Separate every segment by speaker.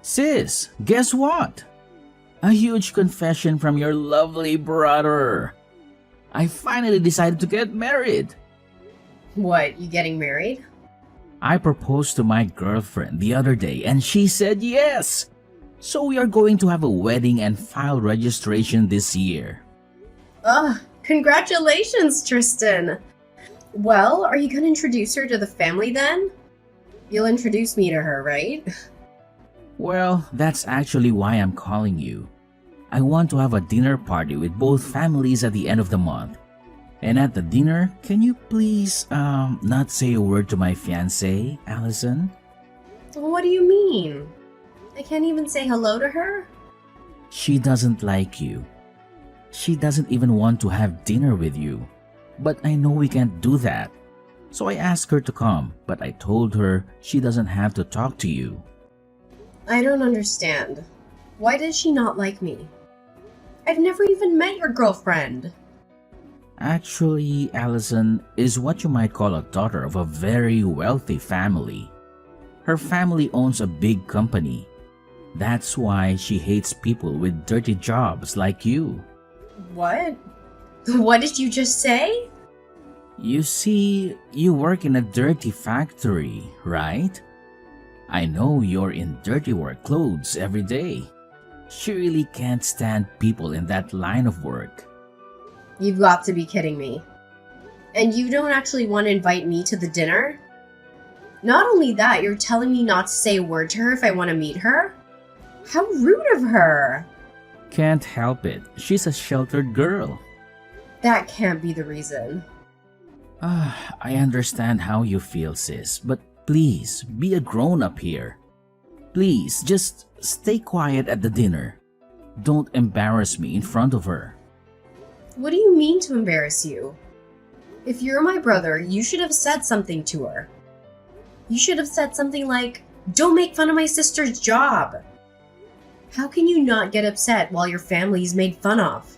Speaker 1: Sis, guess what? A huge confession from your lovely brother. I finally decided to get married.
Speaker 2: What, you getting married?
Speaker 1: I proposed to my girlfriend the other day and she said yes. So we are going to have a wedding and file registration this year.
Speaker 2: Congratulations, Tristan. Well, are you gonna introduce her to the family then? You'll introduce me to her, right?
Speaker 1: Well, that's actually why I'm calling you. I want to have a dinner party with both families at the end of the month. And at the dinner, can you please, not say a word to my fiancée, Allison?
Speaker 2: What do you mean? I can't even say hello to her?
Speaker 1: She doesn't like you. She doesn't even want to have dinner with you. But I know we can't do that. So I asked her to come, but I told her she doesn't have to talk to you.
Speaker 2: I don't understand. Why does she not like me? I've never even met your girlfriend.
Speaker 1: Actually, Allison is what you might call a daughter of a very wealthy family. Her family owns a big company. That's why she hates people with dirty jobs like you.
Speaker 2: What? What did you just say?
Speaker 1: You see, you work in a dirty factory, right? I know you're in dirty work clothes every day. She really can't stand people in that line of work.
Speaker 2: You've got to be kidding me. And you don't actually want to invite me to the dinner? Not only that, you're telling me not to say a word to her if I want to meet her? How rude of her!
Speaker 1: Can't help it. She's a sheltered girl.
Speaker 2: That can't be the reason.
Speaker 1: I understand how you feel, sis, but please, be a grown-up here. Please, just stay quiet at the dinner. Don't embarrass me in front of her.
Speaker 2: What do you mean to embarrass you? If you're my brother, you should have said something to her. You should have said something like, "Don't make fun of my sister's job." How can you not get upset while your family's made fun of?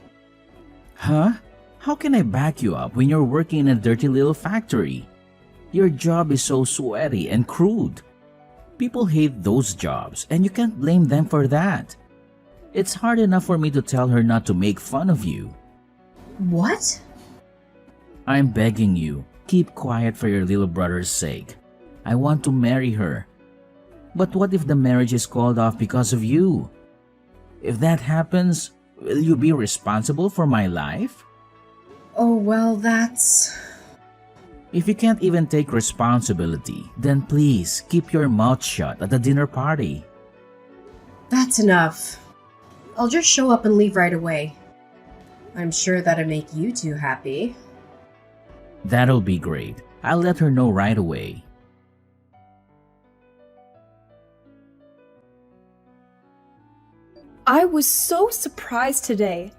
Speaker 1: Huh? How can I back you up when you're working in a dirty little factory? Your job is so sweaty and crude. People hate those jobs, and you can't blame them for that. It's hard enough for me to tell her not to make fun of you.
Speaker 2: What?
Speaker 1: I'm begging you, keep quiet for your little brother's sake. I want to marry her. But what if the marriage is called off because of you? If that happens, will you be responsible for my life?
Speaker 2: Oh, well, that's...
Speaker 1: If you can't even take responsibility, then please keep your mouth shut at the dinner party.
Speaker 2: That's enough. I'll just show up and leave right away. I'm sure that'll make you two happy.
Speaker 1: That'll be great. I'll let her know right away.
Speaker 3: I was so surprised today.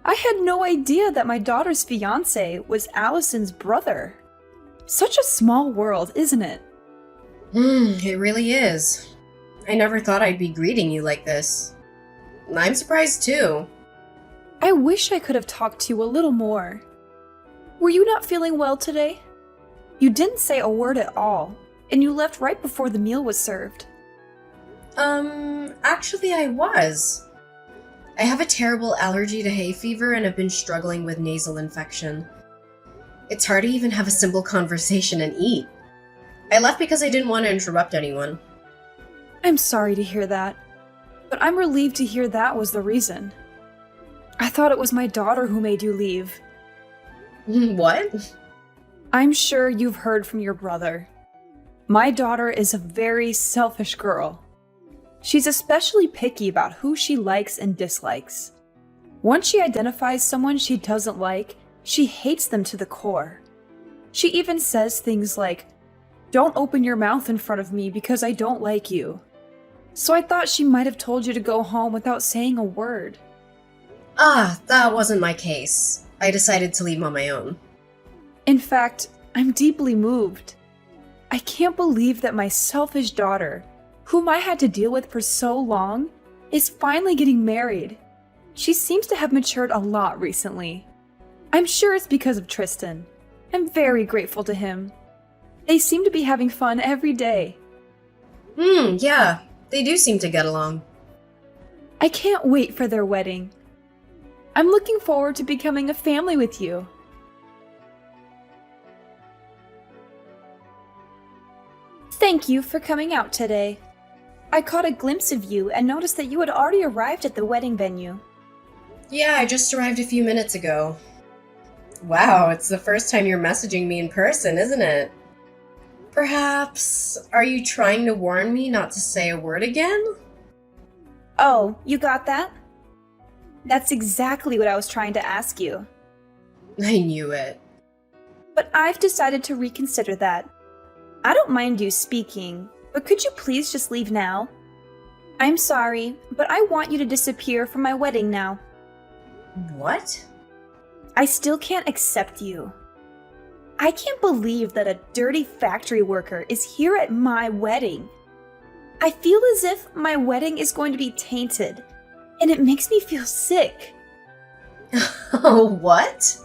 Speaker 3: I had no idea that my daughter's fiancé was Allison's brother. Such a small world, isn't it?
Speaker 2: It really is. I never thought I'd be greeting you like this. I'm surprised too.
Speaker 3: I wish I could have talked to you a little more. Were you not feeling well today? You didn't say a word at all, and you left right before the meal was served.
Speaker 2: Actually I was. I have a terrible allergy to hay fever and have been struggling with nasal infection. It's hard to even have a simple conversation and eat. I left because I didn't want to interrupt anyone.
Speaker 3: I'm sorry to hear that, but I'm relieved to hear that was the reason. I thought it was my daughter who made you leave.
Speaker 2: What?
Speaker 3: I'm sure you've heard from your brother. My daughter is a very selfish girl. She's especially picky about who she likes and dislikes. Once she identifies someone she doesn't like, she hates them to the core. She even says things like, "Don't open your mouth in front of me because I don't like you." So I thought she might have told you to go home without saying a word.
Speaker 2: That wasn't my case. I decided to leave on my own.
Speaker 3: In fact, I'm deeply moved. I can't believe that my selfish daughter, whom I had to deal with for so long, is finally getting married. She seems to have matured a lot recently. I'm sure it's because of Tristan. I'm very grateful to him. They seem to be having fun every day.
Speaker 2: Yeah. They do seem to get along.
Speaker 3: I can't wait for their wedding. I'm looking forward to becoming a family with you. Thank you for coming out today. I caught a glimpse of you and noticed that you had already arrived at the wedding venue.
Speaker 2: Yeah, I just arrived a few minutes ago. Wow, it's the first time you're messaging me in person, isn't it? Perhaps, are you trying to warn me not to say a word again?
Speaker 3: Oh, you got that? That's exactly what I was trying to ask you.
Speaker 2: I knew it.
Speaker 3: But I've decided to reconsider that. I don't mind you speaking, but could you please just leave now? I'm sorry, but I want you to disappear from my wedding now.
Speaker 2: What?
Speaker 3: I still can't accept you. I can't believe that a dirty factory worker is here at my wedding. I feel as if my wedding is going to be tainted, and it makes me feel sick.
Speaker 2: Oh, what?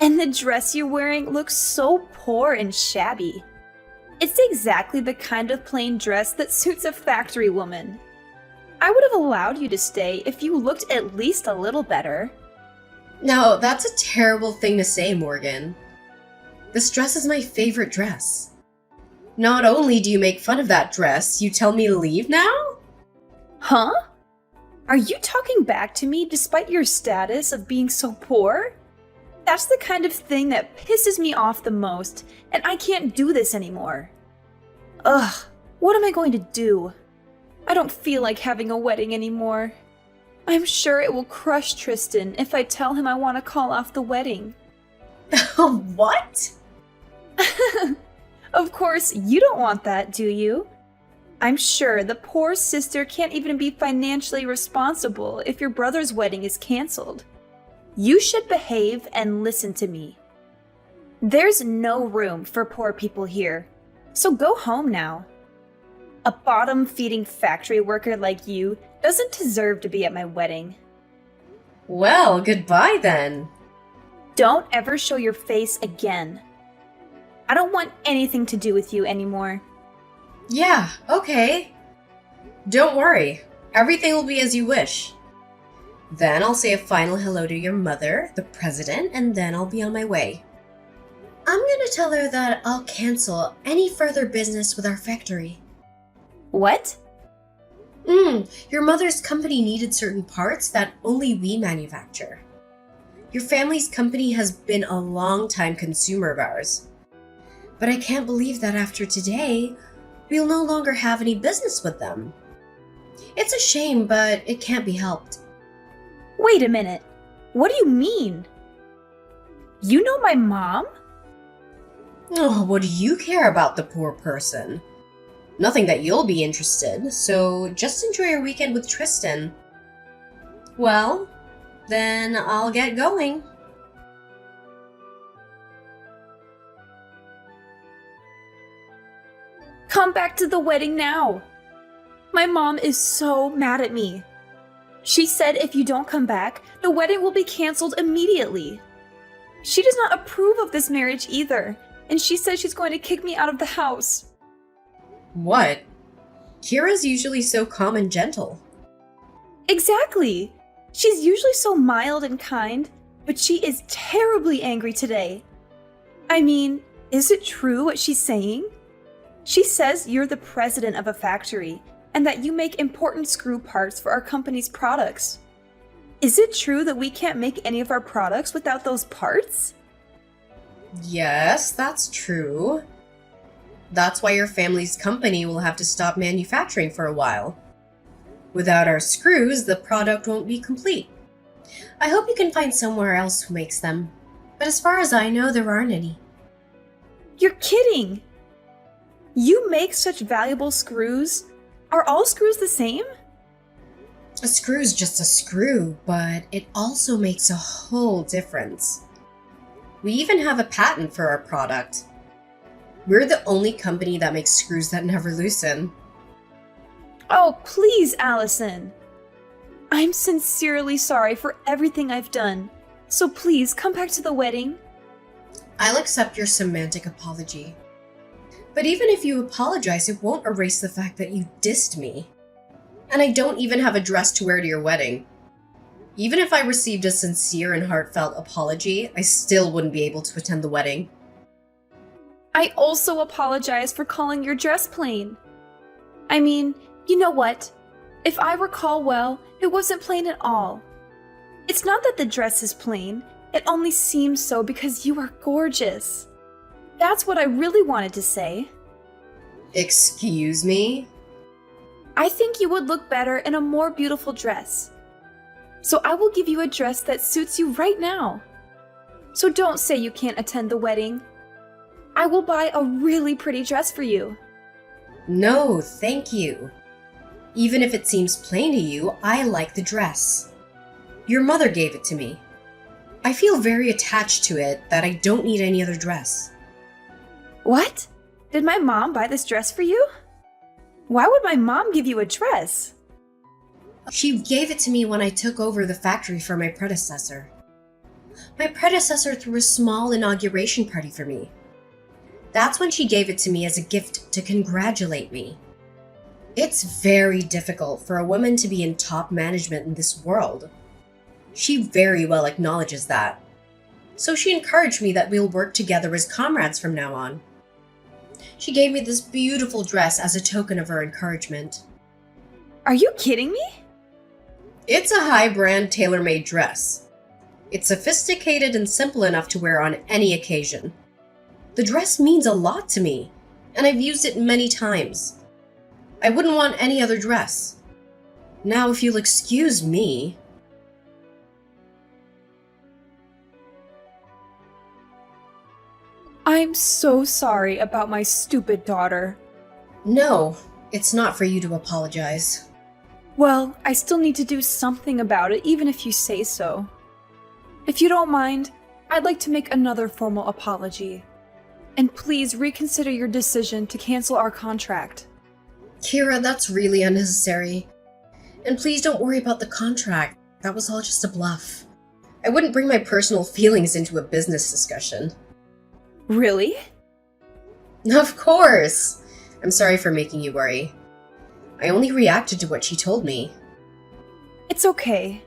Speaker 3: And the dress you're wearing looks so poor and shabby. It's exactly the kind of plain dress that suits a factory woman. I would have allowed you to stay if you looked at least a little better.
Speaker 2: No, that's a terrible thing to say, Morgan. This dress is my favorite dress. Not only do you make fun of that dress, you tell me to leave now?
Speaker 3: Huh? Are you talking back to me despite your status of being so poor? That's the kind of thing that pisses me off the most, and I can't do this anymore. Ugh, what am I going to do? I don't feel like having a wedding anymore. I'm sure it will crush Tristan if I tell him I want to call off the wedding.
Speaker 2: What?
Speaker 3: Of course, you don't want that, do you? I'm sure the poor sister can't even be financially responsible if your brother's wedding is canceled. You should behave and listen to me. There's no room for poor people here, so go home now. A bottom-feeding factory worker like you doesn't deserve to be at my wedding.
Speaker 2: Well, goodbye then.
Speaker 3: Don't ever show your face again. I don't want anything to do with you anymore.
Speaker 2: Yeah, okay. Don't worry. Everything will be as you wish. Then I'll say a final hello to your mother, the president, and then I'll be on my way. I'm gonna tell her that I'll cancel any further business with our factory.
Speaker 3: What?
Speaker 2: Your mother's company needed certain parts that only we manufacture. Your family's company has been a long-time consumer of ours. But I can't believe that after today, we'll no longer have any business with them. It's a shame, but it can't be helped.
Speaker 3: Wait a minute. What do you mean? You know my mom?
Speaker 2: Oh, what do you care about the poor person? Nothing that you'll be interested, so just enjoy your weekend with Tristan. Well, then I'll get going.
Speaker 3: Come back to the wedding now. My mom is so mad at me. She said if you don't come back, the wedding will be canceled immediately. She does not approve of this marriage either, and she says she's going to kick me out of the house.
Speaker 2: What? Kira's usually so calm and gentle.
Speaker 3: Exactly. She's usually so mild and kind, but she is terribly angry today. I mean, is it true what she's saying? She says you're the president of a factory and that you make important screw parts for our company's products. Is it true that we can't make any of our products without those parts?
Speaker 2: Yes, that's true. That's why your family's company will have to stop manufacturing for a while. Without our screws, the product won't be complete. I hope you can find somewhere else who makes them. But as far as I know, there aren't any.
Speaker 3: You're kidding! You make such valuable screws? Are all screws the same?
Speaker 2: A screw's just a screw, but it also makes a whole difference. We even have a patent for our product. We're the only company that makes screws that never loosen.
Speaker 3: Oh, please, Allison. I'm sincerely sorry for everything I've done. So please, come back to the wedding.
Speaker 2: I'll accept your semantic apology. But even if you apologize, it won't erase the fact that you dissed me. And I don't even have a dress to wear to your wedding. Even if I received a sincere and heartfelt apology, I still wouldn't be able to attend the wedding.
Speaker 3: I also apologize for calling your dress plain. I mean, you know what? If I recall well, it wasn't plain at all. It's not that the dress is plain, it only seems so because you are gorgeous. That's what I really wanted to say.
Speaker 2: Excuse me?
Speaker 3: I think you would look better in a more beautiful dress. So I will give you a dress that suits you right now. So don't say you can't attend the wedding. I will buy a really pretty dress for you.
Speaker 2: No, thank you. Even if it seems plain to you, I like the dress. Your mother gave it to me. I feel very attached to it that I don't need any other dress.
Speaker 3: What? Did my mom buy this dress for you? Why would my mom give you a dress?
Speaker 2: She gave it to me when I took over the factory for my predecessor. My predecessor threw a small inauguration party for me. That's when she gave it to me as a gift to congratulate me. It's very difficult for a woman to be in top management in this world. She very well acknowledges that. So she encouraged me that we'll work together as comrades from now on. She gave me this beautiful dress as a token of her encouragement.
Speaker 3: Are you kidding me?
Speaker 2: It's a high-brand tailor-made dress. It's sophisticated and simple enough to wear on any occasion. The dress means a lot to me, and I've used it many times. I wouldn't want any other dress. Now, if you'll excuse me...
Speaker 3: I'm so sorry about my stupid daughter.
Speaker 2: No, it's not for you to apologize.
Speaker 3: Well, I still need to do something about it, even if you say so. If you don't mind, I'd like to make another formal apology. And please reconsider your decision to cancel our contract.
Speaker 2: Kira, that's really unnecessary. And please don't worry about the contract. That was all just a bluff. I wouldn't bring my personal feelings into a business discussion.
Speaker 3: Really?
Speaker 2: Of course! I'm sorry for making you worry. I only reacted to what she told me.
Speaker 3: It's okay.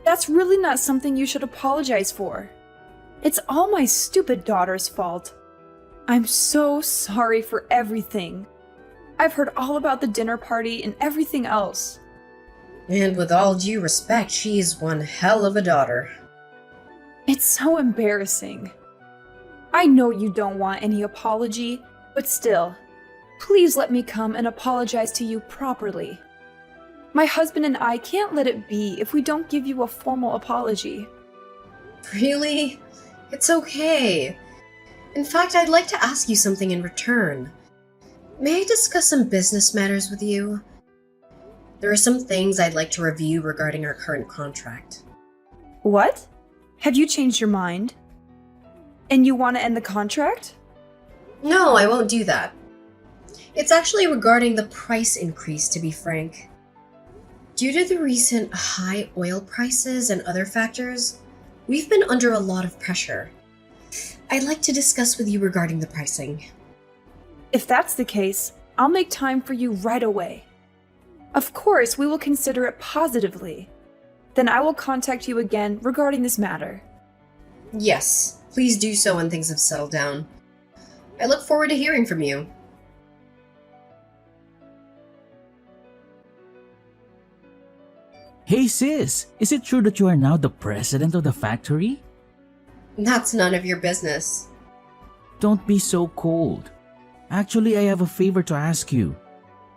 Speaker 3: That's really not something you should apologize for. It's all my stupid daughter's fault. I'm so sorry for everything. I've heard all about the dinner party and everything else.
Speaker 2: And with all due respect, she's one hell of a daughter.
Speaker 3: It's so embarrassing. I know you don't want any apology, but still, please let me come and apologize to you properly. My husband and I can't let it be if we don't give you a formal apology.
Speaker 2: Really? It's okay. In fact, I'd like to ask you something in return. May I discuss some business matters with you? There are some things I'd like to review regarding our current contract.
Speaker 3: What? Have you changed your mind? And you want to end the contract?
Speaker 2: No, I won't do that. It's actually regarding the price increase, to be frank. Due to the recent high oil prices and other factors, we've been under a lot of pressure. I'd like to discuss with you regarding the pricing.
Speaker 3: If that's the case, I'll make time for you right away. Of course, we will consider it positively. Then I will contact you again regarding this matter.
Speaker 2: Yes, please do so when things have settled down. I look forward to hearing from you.
Speaker 1: Hey sis, is it true that you are now the president of the factory?
Speaker 2: That's none of your business.
Speaker 1: Don't be so cold. Actually, I have a favor to ask you.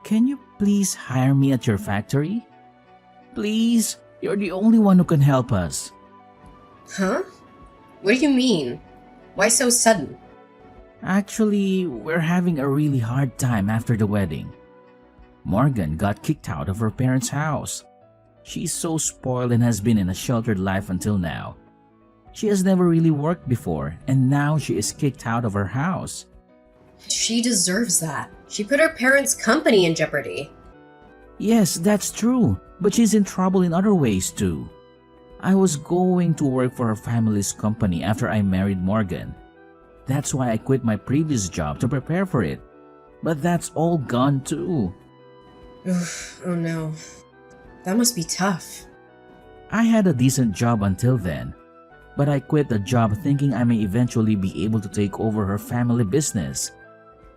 Speaker 1: Can you please hire me at your factory? Please, you're the only one who can help us.
Speaker 2: Huh? What do you mean? Why so sudden?
Speaker 1: Actually, we're having a really hard time after the wedding. Morgan got kicked out of her parents' house. She's so spoiled and has been in a sheltered life until now. She has never really worked before, and now she is kicked out of her house.
Speaker 2: She deserves that. She put her parents' company in jeopardy.
Speaker 1: Yes, that's true, but she's in trouble in other ways too. I was going to work for her family's company after I married Morgan. That's why I quit my previous job to prepare for it. But that's all gone too.
Speaker 2: Oof, oh no. That must be tough.
Speaker 1: I had a decent job until then, but I quit the job thinking I may eventually be able to take over her family business.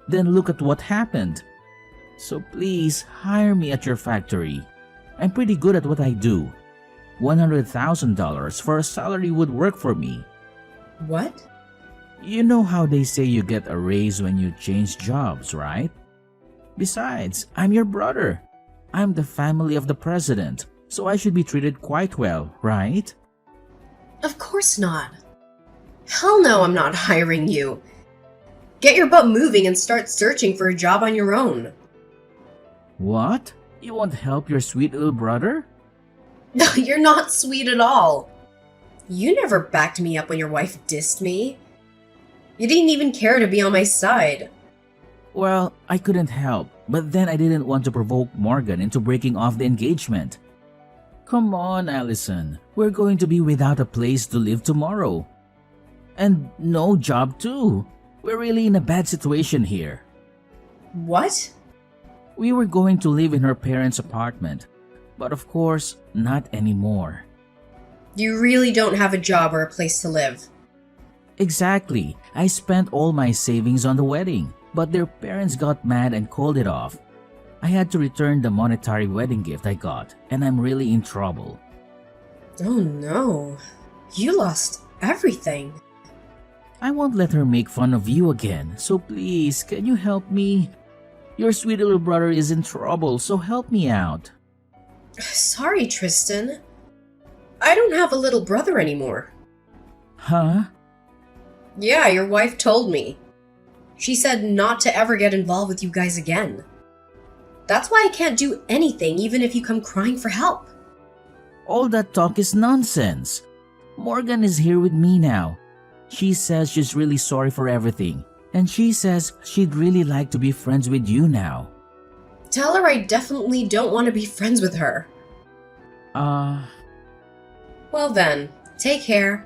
Speaker 1: Then look at what happened. So please hire me at your factory. I'm pretty good at what I do. $100,000 for a salary would work for me.
Speaker 2: What?
Speaker 1: You know how they say you get a raise when you change jobs, right? Besides, I'm your brother. I'm the family of the president, so I should be treated quite well, right?
Speaker 2: Of course not. Hell no, I'm not hiring you. Get your butt moving and start searching for a job on your own.
Speaker 1: What? You won't help your sweet little brother?
Speaker 2: No, you're not sweet at all. You never backed me up when your wife dissed me. You didn't even care to be on my side.
Speaker 1: Well, I couldn't help, but then I didn't want to provoke Morgan into breaking off the engagement. Come on, Allison. We're going to be without a place to live tomorrow. And no job too. We're really in a bad situation here.
Speaker 2: What?
Speaker 1: We were going to live in her parents' apartment, but of course, not anymore.
Speaker 2: You really don't have a job or a place to live.
Speaker 1: Exactly. I spent all my savings on the wedding, but their parents got mad and called it off. I had to return the monetary wedding gift I got, and I'm really in trouble.
Speaker 2: Oh no. You lost everything.
Speaker 1: I won't let her make fun of you again, so please, can you help me? Your sweet little brother is in trouble, so help me out.
Speaker 2: Sorry, Tristan. I don't have a little brother anymore.
Speaker 1: Huh?
Speaker 2: Yeah, your wife told me. She said not to ever get involved with you guys again. That's why I can't do anything even if you come crying for help.
Speaker 1: All that talk is nonsense. Morgan is here with me now. She says she's really sorry for everything, and she says she'd really like to be friends with you now.
Speaker 2: Tell her I definitely don't want to be friends with her. Well then, take care.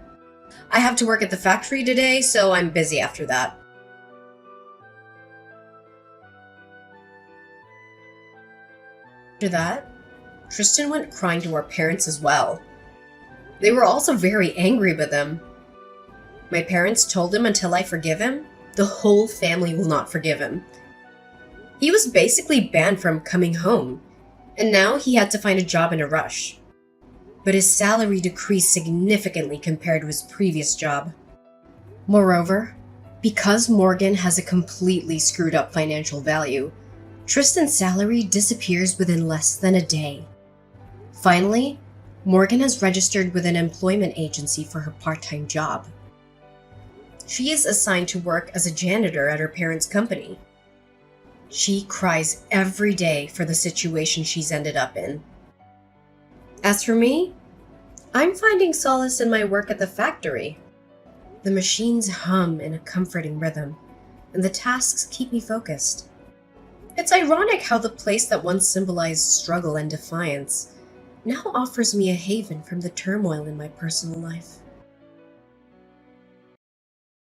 Speaker 2: I have to work at the factory today, so I'm busy after that. After that, Tristan went crying to our parents as well. They were also very angry with him. My parents told him until I forgive him, the whole family will not forgive him. He was basically banned from coming home, and now he had to find a job in a rush. But his salary decreased significantly compared to his previous job. Moreover, because Morgan has a completely screwed up financial value, Tristan's salary disappears within less than a day. Finally, Morgan has registered with an employment agency for her part-time job. She is assigned to work as a janitor at her parents' company. She cries every day for the situation she's ended up in. As for me, I'm finding solace in my work at the factory. The machines hum in a comforting rhythm, and the tasks keep me focused. It's ironic how the place that once symbolized struggle and defiance now offers me a haven from the turmoil in my personal life.